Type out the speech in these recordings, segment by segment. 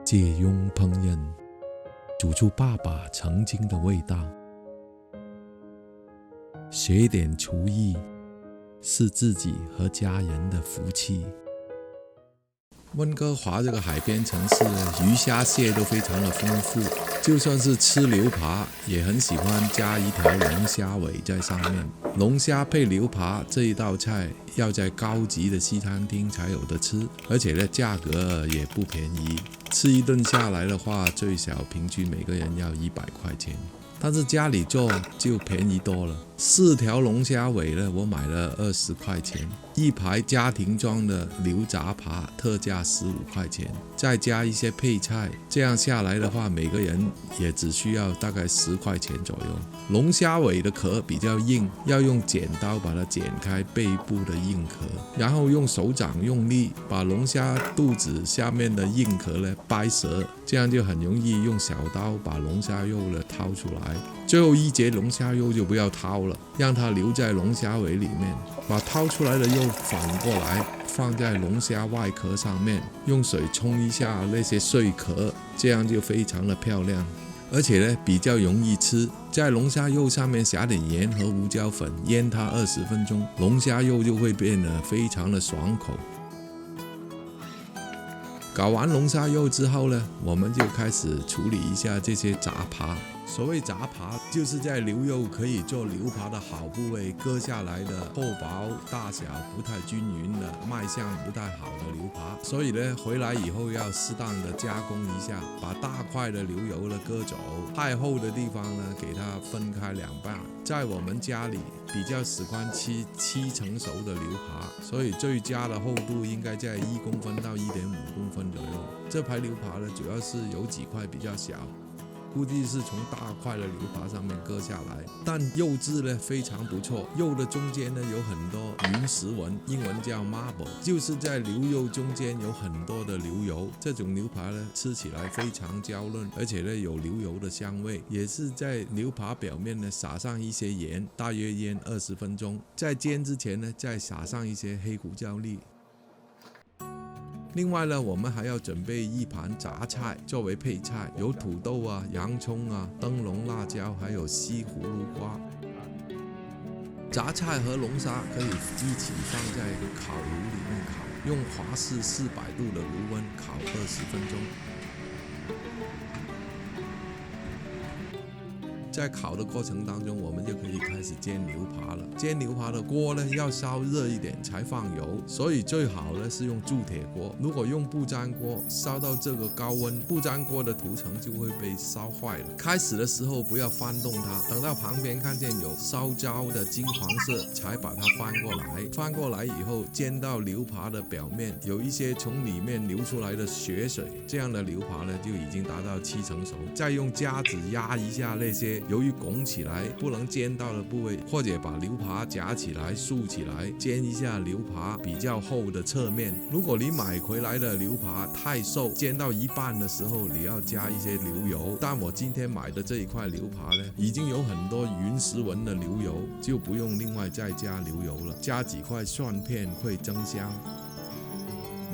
借用烹饪，煮出爸爸曾经的味道。学点厨艺，是自己和家人的福气。温哥华这个海边城市，鱼虾蟹都非常的丰富，就算是吃牛扒，也很喜欢加一条龙虾尾在上面。龙虾配牛扒这一道菜，要在高级的西餐厅才有得吃，而且呢，价格也不便宜。吃一顿下来的话，最少平均每个人要100块钱。但是家里做就便宜多了，4条龙虾尾呢，我买了20块钱，一排家庭装的牛杂扒特价15块钱，再加一些配菜，这样下来的话，每个人也只需要大概10块钱左右。龙虾尾的壳比较硬，要用剪刀把它剪开背部的硬壳，然后用手掌用力把龙虾肚子下面的硬壳呢掰折，这样就很容易用小刀把龙虾肉呢掏出来。最后一节龙虾肉就不要掏了，让它留在龙虾尾里面，把掏出来的肉反过来放在龙虾外壳上面，用水冲一下那些碎壳，这样就非常的漂亮，而且呢比较容易吃。在龙虾肉上面撒点盐和胡椒粉，腌它20分钟，龙虾肉就会变得非常的爽口。搞完龙虾肉之后呢，我们就开始处理一下这些杂扒。所谓杂扒，就是在牛肉可以做牛扒的好部位割下来的厚薄大小不太均匀的卖相不太好的牛扒，所以呢回来以后要适当的加工一下，把大块的牛油呢割走，太厚的地方呢给它分开2半。在我们家里比较喜欢吃7成熟的牛扒，所以最佳的厚度应该在1公分到1.5公分左右。这排牛扒呢主要是有几块比较小，估计是从大块的牛扒上面割下来，但肉质呢非常不错，肉的中间呢有很多云石纹，英文叫 marble， 就是在牛肉中间有很多的牛油。这种牛扒呢吃起来非常娇嫩，而且呢有牛油的香味，也是在牛扒表面呢撒上一些盐，大约腌20分钟，在煎之前呢再撒上一些黑胡椒粒。另外呢，我们还要准备一盘杂菜作为配菜，有土豆啊、洋葱啊、灯笼辣椒，还有西葫芦瓜。杂菜和龙虾可以一起放在烤炉里面烤，用华氏400度的炉温烤20分钟。在烤的过程当中，我们就可以开始煎牛扒了。煎牛扒的锅呢要烧热一点才放油，所以最好呢是用铸铁锅。如果用不粘锅，烧到这个高温，不粘锅的涂层就会被烧坏了。开始的时候不要翻动它，等到旁边看见有烧焦的金黄色，才把它翻过来。翻过来以后，煎到牛扒的表面有一些从里面流出来的血水，这样的牛扒呢就已经达到7成熟。再用夹子压一下那些由于拱起来不能煎到的部位，或者把牛扒夹起来竖起来，煎一下牛扒比较厚的侧面。如果你买回来的牛扒太瘦，煎到一半的时候你要加一些牛油，但我今天买的这一块牛扒呢已经有很多云石纹的牛油，就不用另外再加牛油了，加几块蒜片会增香。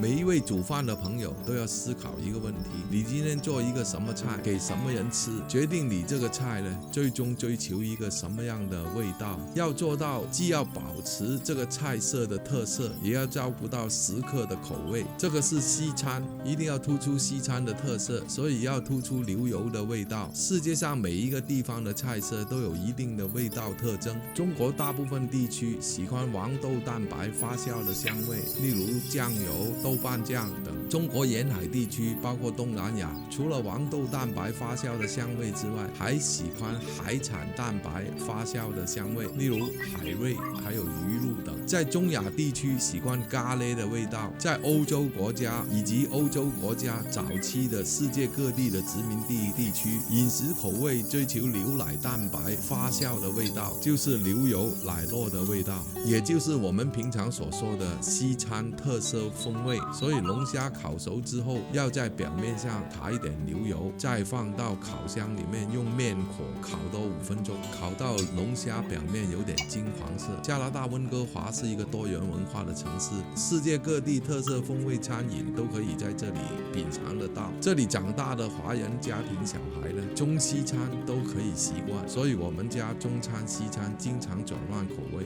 每一位煮饭的朋友都要思考一个问题，你今天做一个什么菜给什么人吃，决定你这个菜呢最终追求一个什么样的味道。要做到既要保持这个菜色的特色，也要照顾到食客的口味。这个是西餐，一定要突出西餐的特色，所以要突出牛油的味道。世界上每一个地方的菜色都有一定的味道特征。中国大部分地区喜欢黄豆蛋白发酵的香味，例如酱油、豆瓣酱等。中国沿海地区包括东南亚，除了黄豆蛋白发酵的香味之外，还喜欢海产蛋白发酵的香味，例如海瑞还有鱼露等。在中亚地区喜欢咖喱的味道。在欧洲国家以及欧洲国家早期的世界各地的殖民地区，饮食口味追求牛奶蛋白发酵的味道，就是牛油奶酪的味道，也就是我们平常所说的西餐特色风味。所以龙虾烤熟之后，要在表面上撒一点牛油，再放到烤箱里面用面火烤多5分钟，烤到龙虾表面有点金黄色。加拿大温哥华是一个多元文化的城市，世界各地特色风味餐饮都可以在这里品尝得到。这里长大的华人家庭小孩呢，中西餐都可以习惯，所以我们家中餐西餐经常转换口味。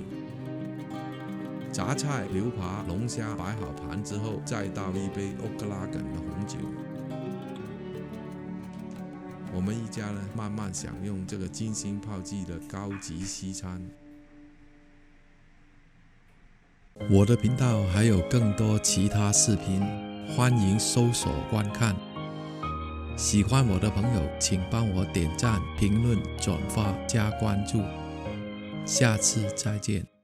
杂菜、牛扒、龙虾摆好盘之后，再倒一杯欧格拉根的红酒。我们一家呢，慢慢享用这个精心炮制的高级西餐。我的频道还有更多其他视频，欢迎搜索观看。喜欢我的朋友，请帮我点赞、评论、转发、加关注。下次再见。